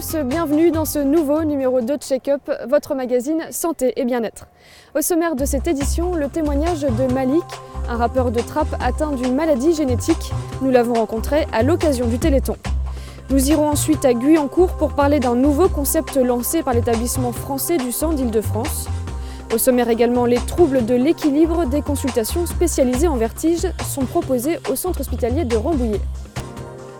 tous, bienvenue dans ce nouveau numéro 2 de Check-up, votre magazine santé et bien-être. Au sommaire de cette édition, le témoignage de Malik, un rappeur de trap atteint d'une maladie génétique. Nous l'avons rencontré à l'occasion du Téléthon. Nous irons ensuite à Guyancourt pour parler d'un nouveau concept lancé par l'établissement français du sang d'Île-de-France. Au sommaire également, les troubles de l'équilibre des consultations spécialisées en vertige sont proposées au centre hospitalier de Rambouillet.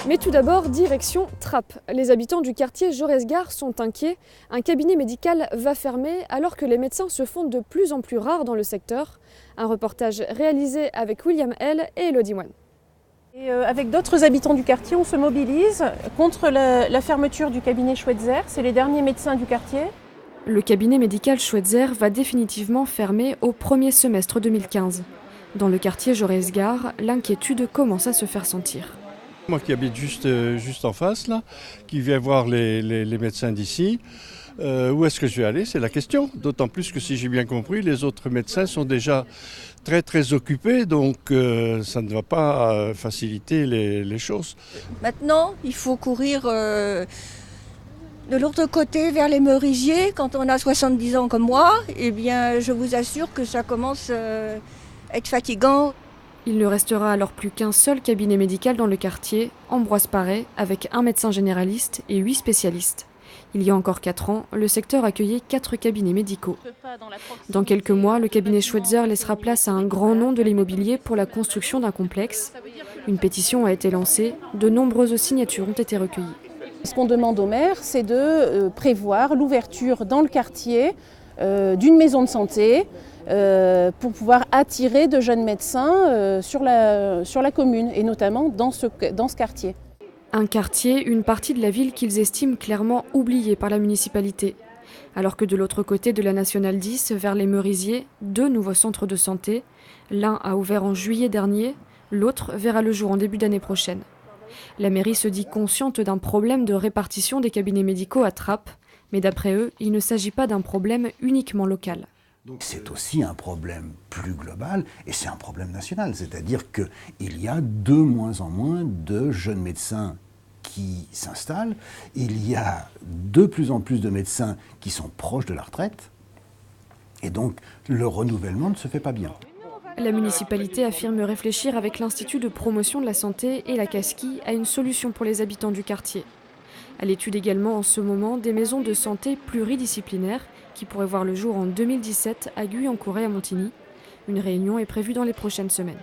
Mais tout d'abord, direction Trappes. Les habitants du quartier Jaurès-Gare sont inquiets. Un cabinet médical va fermer alors que les médecins se font de plus en plus rares dans le secteur. Un reportage réalisé avec William L. et Elodie Moine. Avec d'autres habitants du quartier, on se mobilise contre la fermeture du cabinet Schweitzer. C'est les derniers médecins du quartier. Le cabinet médical Schweitzer va définitivement fermer au premier semestre 2015. Dans le quartier Jaurès-Gare, l'inquiétude commence à se faire sentir. Moi qui habite juste en face, là, qui viens voir les médecins d'ici, où est-ce que je vais aller? C'est la question. D'autant plus que si j'ai bien compris, les autres médecins sont déjà très occupés, donc ça ne va pas faciliter les choses. Maintenant, il faut courir de l'autre côté vers les Merisiers. Quand on a 70 ans comme moi, eh bien, je vous assure que ça commence à être fatigant. Il ne restera alors plus qu'un seul cabinet médical dans le quartier, Ambroise Paré, avec un médecin généraliste et 8 spécialistes. Il y a encore 4 ans, le secteur accueillait 4 cabinets médicaux. Dans quelques mois, le cabinet Schweitzer laissera place à un grand nom de l'immobilier pour la construction d'un complexe. Une pétition a été lancée, de nombreuses signatures ont été recueillies. Ce qu'on demande au maire, c'est de prévoir l'ouverture dans le quartier d'une maison de santé pour pouvoir attirer de jeunes médecins sur la commune et notamment dans ce quartier. Un quartier, une partie de la ville qu'ils estiment clairement oubliée par la municipalité. Alors que de l'autre côté de la Nationale 10, vers les Merisiers, 2 nouveaux centres de santé. L'un a ouvert en juillet dernier, l'autre verra le jour en début d'année prochaine. La mairie se dit consciente d'un problème de répartition des cabinets médicaux à Trappes, mais d'après eux, il ne s'agit pas d'un problème uniquement local. C'est aussi un problème plus global et c'est un problème national, c'est-à-dire qu'il y a de moins en moins de jeunes médecins qui s'installent, il y a de plus en plus de médecins qui sont proches de la retraite et donc le renouvellement ne se fait pas bien. La municipalité affirme réfléchir avec l'Institut de promotion de la santé et la CASCI à une solution pour les habitants du quartier. Elle étude également en ce moment des maisons de santé pluridisciplinaires qui pourraient voir le jour en 2017 à Guyancourt et à Montigny. Une réunion est prévue dans les prochaines semaines.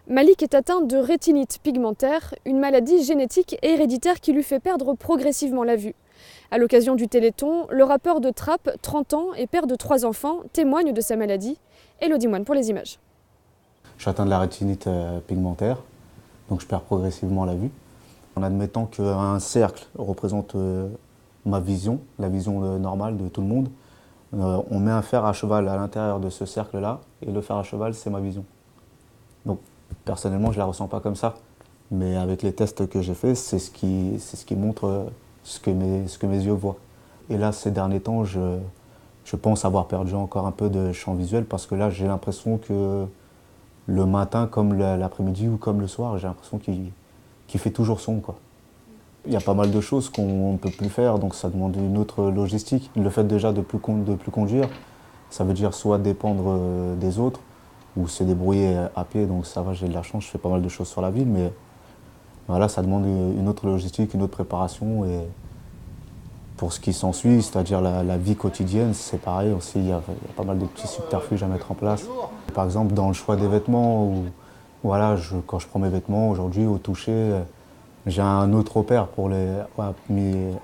Malik est atteint de rétinite pigmentaire, une maladie génétique et héréditaire qui lui fait perdre progressivement la vue. À l'occasion du Téléthon, le rappeur de Trappes, 30 ans et père de 3 enfants, témoigne de sa maladie. Elodie Moine pour les images. Je suis atteint de la rétinite pigmentaire, donc je perds progressivement la vue. En admettant qu'un cercle représente ma vision, la vision normale de tout le monde, on met un fer à cheval à l'intérieur de ce cercle-là, et le fer à cheval, c'est ma vision. Donc, personnellement, je ne la ressens pas comme ça. Mais avec les tests que j'ai faits, c'est ce qui montre ce que mes yeux voient. Et là, ces derniers temps, je pense avoir perdu encore un peu de champ visuel, parce que là, j'ai l'impression que le matin, comme l'après-midi ou comme le soir, j'ai l'impression qu'il fait toujours sombre, quoi. Il y a pas mal de choses qu'on ne peut plus faire, donc ça demande une autre logistique. Le fait déjà de plus conduire, ça veut dire soit dépendre des autres, ou se débrouiller à pied, donc ça va, j'ai de la chance, je fais pas mal de choses sur la ville, mais voilà, ça demande une autre logistique, une autre préparation. Et pour ce qui s'ensuit, c'est-à-dire la vie quotidienne, c'est pareil aussi, il y a pas mal de petits subterfuges à mettre en place. Par exemple, dans le choix des vêtements, voilà, quand je prends mes vêtements aujourd'hui au toucher, j'ai un autre repère pour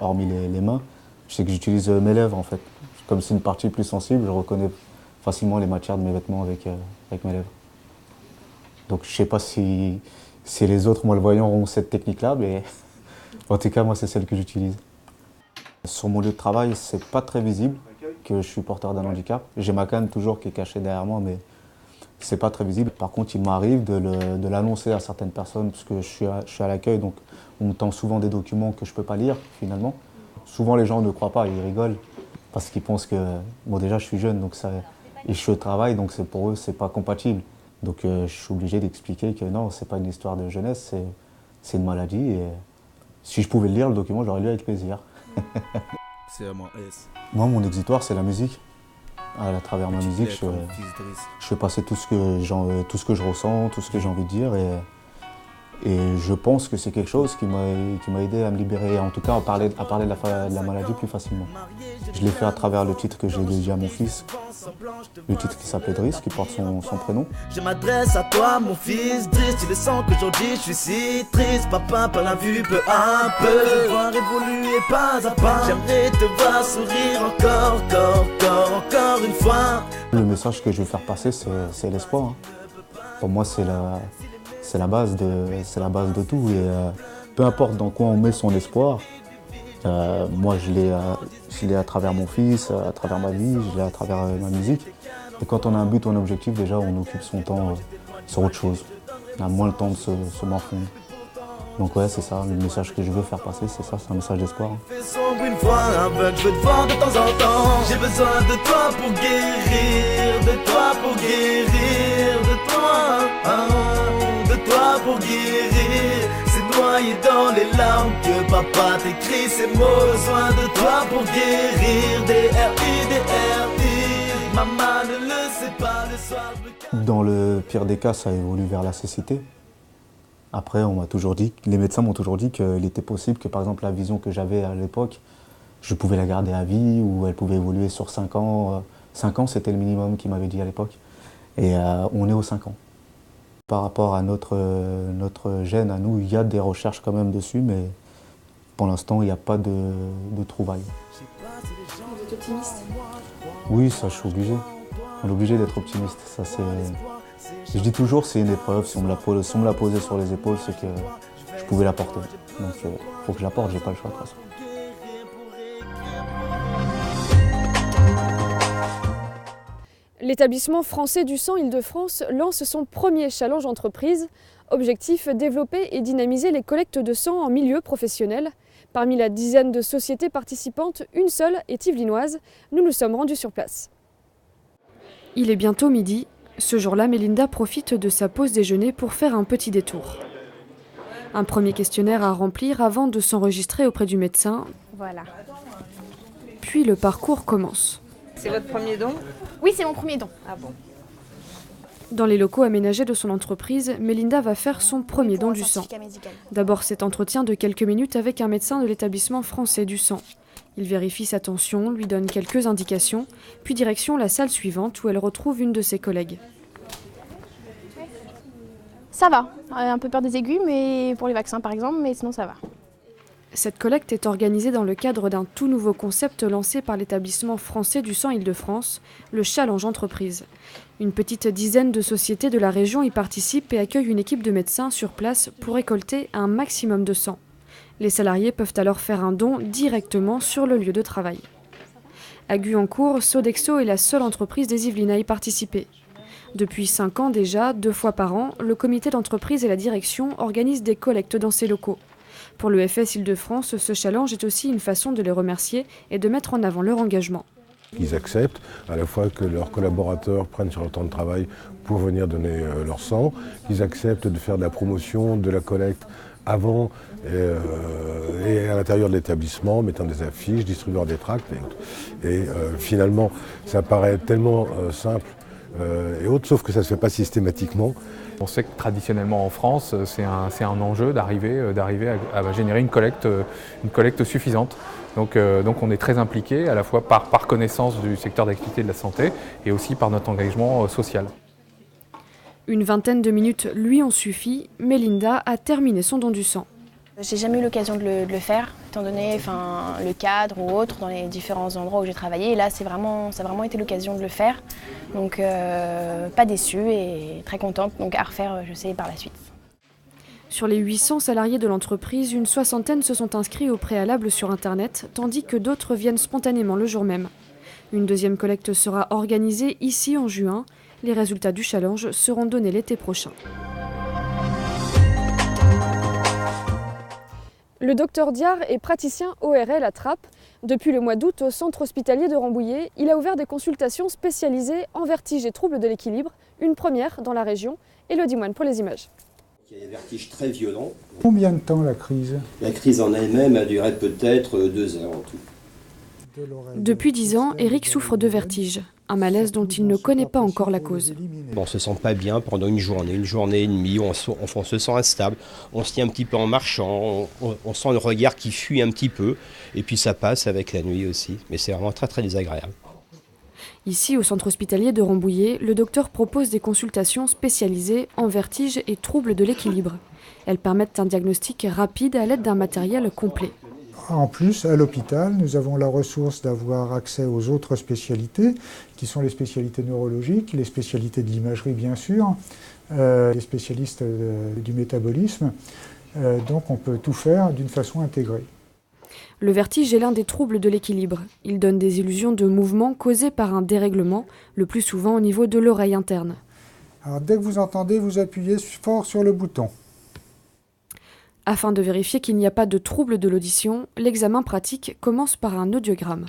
hormis les mains. Je sais que j'utilise mes lèvres en fait. Comme c'est une partie plus sensible, je reconnais facilement les matières de mes vêtements avec mes lèvres. Donc je ne sais pas si les autres malvoyants ont cette technique-là, mais en tout cas moi c'est celle que j'utilise. Sur mon lieu de travail, c'est pas très visible que je suis porteur d'un handicap. J'ai ma canne toujours qui est cachée derrière moi, mais c'est pas très visible. Par contre, il m'arrive de l'annoncer à certaines personnes, parce que je suis à l'accueil, donc on me tend souvent des documents que je peux pas lire, finalement. Souvent, les gens ne croient pas, ils rigolent, parce qu'ils pensent que, bon, déjà, je suis jeune, donc et je suis au travail, donc pour eux, c'est pas compatible. Donc, je suis obligé d'expliquer que non, c'est pas une histoire de jeunesse, c'est une maladie et si je pouvais lire le document, j'aurais lu avec plaisir. C'est à moi, S. Moi, mon exitoire, c'est la musique. À travers ma musique, je fais passer tout ce que je ressens, tout ce que j'ai envie de dire. Et je pense que c'est quelque chose qui m'a aidé à me libérer, en tout cas à parler de la maladie plus facilement. Je l'ai fait à travers le titre que j'ai dédié à mon fils, le titre qui s'appelait Driss, qui porte son prénom. Je m'adresse à toi, mon fils Driss, tu le sens qu'aujourd'hui je suis si triste. Papa, par la vue, peu à peu, je vois évoluer pas à pas. J'aimerais te voir sourire encore une fois. Le message que je veux faire passer, c'est l'espoir. Hein. Pour moi, c'est la base de tout et peu importe dans quoi on met son espoir, moi je l'ai à travers mon fils, à travers ma vie, je l'ai à travers ma musique. Et quand on a un but ou un objectif, déjà on occupe son temps sur autre chose. On a moins le temps de se morfondre. Donc ouais, c'est ça, le message que je veux faire passer, c'est ça, c'est un message d'espoir. Fais sombre une fois, aveugle, je veux te voir de temps en temps. J'ai besoin de toi pour guérir, de toi pour guérir, de toi pour guérir. C'est noyé dans les larmes que papa t'écrit ces mots. Besoin de toi pour guérir, D-R-I. Maman ne le sait pas, le soir je me... Dans le pire des cas, ça évolue vers la cécité. Après, les médecins m'ont toujours dit qu'il était possible que, par exemple, la vision que j'avais à l'époque, je pouvais la garder à vie ou elle pouvait évoluer sur 5 ans. 5 ans, c'était le minimum qu'ils m'avaient dit à l'époque. Et on est aux 5 ans. Par rapport à notre gène, à nous, il y a des recherches quand même dessus, mais pour l'instant, il n'y a pas de trouvailles. Vous êtes optimiste? Oui, ça, je suis obligé. On est obligé d'être optimiste. Ça, c'est... Je dis toujours, c'est une épreuve. Si on me l'a posé sur les épaules, c'est que je pouvais la porter. Donc, il faut que je la porte, j'ai pas le choix de toute façon. L'établissement français du sang Île-de-France lance son premier challenge entreprise. Objectif, développer et dynamiser les collectes de sang en milieu professionnel. Parmi la dizaine de sociétés participantes, une seule est yvelinoise. Nous nous sommes rendus sur place. Il est bientôt midi. Ce jour-là, Mélinda profite de sa pause déjeuner pour faire un petit détour. Un premier questionnaire à remplir avant de s'enregistrer auprès du médecin. Voilà. Puis le parcours commence. C'est votre premier don? Oui, c'est mon premier don. Ah bon? Dans les locaux aménagés de son entreprise, Mélinda va faire son premier don du sang. D'abord cet entretien de quelques minutes avec un médecin de l'établissement français du sang. Il vérifie sa tension, lui donne quelques indications, puis direction la salle suivante où elle retrouve une de ses collègues. Ça va, un peu peur des aiguilles, mais pour les vaccins par exemple, mais sinon ça va. Cette collecte est organisée dans le cadre d'un tout nouveau concept lancé par l'établissement français du sang Île-de-France, le Challenge Entreprise. Une petite dizaine de sociétés de la région y participent et accueillent une équipe de médecins sur place pour récolter un maximum de sang. Les salariés peuvent alors faire un don directement sur le lieu de travail. À Guyancourt, Sodexo est la seule entreprise des Yvelines à y participer. Depuis 5 ans déjà, 2 fois par an, le comité d'entreprise et la direction organisent des collectes dans ces locaux. Pour le FS Île-de-France, ce challenge est aussi une façon de les remercier et de mettre en avant leur engagement. Ils acceptent à la fois que leurs collaborateurs prennent sur leur temps de travail pour venir donner leur sang, qu'ils acceptent de faire de la promotion, de la collecte avant et à l'intérieur de l'établissement, mettant des affiches, distribuant des tracts et autres. Et finalement, ça paraît tellement simple et autre, sauf que ça ne se fait pas systématiquement. On sait que traditionnellement en France, c'est un enjeu d'arriver à générer une collecte suffisante. Donc on est très impliqué à la fois par connaissance du secteur d'activité de la santé et aussi par notre engagement social. Une vingtaine de minutes lui ont suffi. Mélinda a terminé son don du sang. J'ai jamais eu l'occasion de le faire, étant donné le cadre ou autre dans les différents endroits où j'ai travaillé. Et là, ça a vraiment été l'occasion de le faire. Donc pas déçue et très contente, donc à refaire, je sais, par la suite. Sur les 800 salariés de l'entreprise, une soixantaine se sont inscrits au préalable sur Internet, tandis que d'autres viennent spontanément le jour même. Une deuxième collecte sera organisée ici en juin. Les résultats du challenge seront donnés l'été prochain. Le docteur Diard est praticien ORL à Trappes. Depuis le mois d'août, au centre hospitalier de Rambouillet, il a ouvert des consultations spécialisées en vertige et troubles de l'équilibre, une première dans la région. Élodie Moine pour les images. Il y a des vertiges très violents. Combien de temps la crise? La crise en elle-même a duré peut-être 2 heures en tout. Depuis 10 ans, Eric souffre de vertige, un malaise dont il ne connaît pas encore la cause. On ne se sent pas bien pendant une journée et demie, on se sent instable, on se tient un petit peu en marchant, on sent le regard qui fuit un petit peu, et puis ça passe avec la nuit aussi, mais c'est vraiment très très désagréable. Ici, au centre hospitalier de Rambouillet, le docteur propose des consultations spécialisées en vertige et troubles de l'équilibre. Elles permettent un diagnostic rapide à l'aide d'un matériel complet. En plus, à l'hôpital, nous avons la ressource d'avoir accès aux autres spécialités, qui sont les spécialités neurologiques, les spécialités de l'imagerie bien sûr, les spécialistes du métabolisme. Donc on peut tout faire d'une façon intégrée. Le vertige est l'un des troubles de l'équilibre. Il donne des illusions de mouvement causées par un dérèglement, le plus souvent au niveau de l'oreille interne. Alors dès que vous entendez, vous appuyez fort sur le bouton. Afin de vérifier qu'il n'y a pas de trouble de l'audition, l'examen pratique commence par un audiogramme.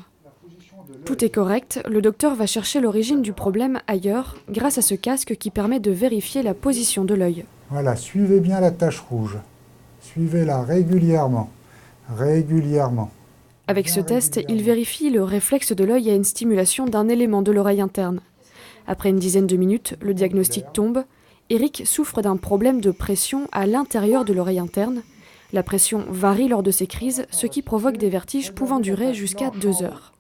Tout est correct, le docteur va chercher l'origine du problème ailleurs, grâce à ce casque qui permet de vérifier la position de l'œil. Voilà, suivez bien la tache rouge. Suivez-la régulièrement. Régulièrement. Avec ce test, il vérifie le réflexe de l'œil à une stimulation d'un élément de l'oreille interne. Après une dizaine de minutes, le diagnostic tombe. Eric souffre d'un problème de pression à l'intérieur de l'oreille interne. La pression varie lors de ces crises, ce qui provoque des vertiges pouvant durer jusqu'à 2 heures.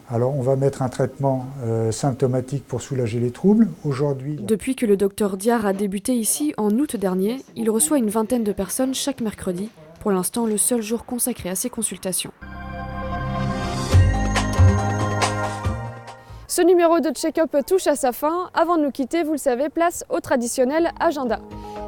Alors on va mettre un traitement symptomatique pour soulager les troubles. Aujourd'hui, depuis que le docteur Diard a débuté ici en août dernier, il reçoit une vingtaine de personnes chaque mercredi. Pour l'instant, le seul jour consacré à ces consultations. Ce numéro de check-up touche à sa fin. Avant de nous quitter, vous le savez, place au traditionnel agenda.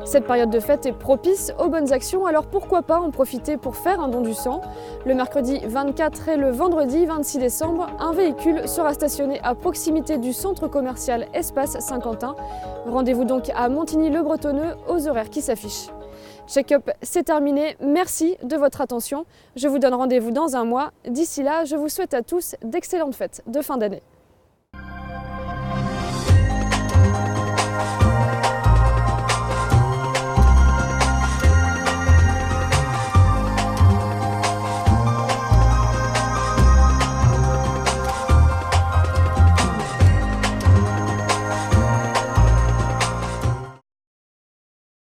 Cette période de fête est propice aux bonnes actions, alors pourquoi pas en profiter pour faire un don du sang. Le mercredi 24 et le vendredi 26 décembre, un véhicule sera stationné à proximité du centre commercial Espace Saint-Quentin. Rendez-vous donc à Montigny-le-Bretonneux aux horaires qui s'affichent. Check-up, c'est terminé. Merci de votre attention. Je vous donne rendez-vous dans un mois. D'ici là, je vous souhaite à tous d'excellentes fêtes de fin d'année.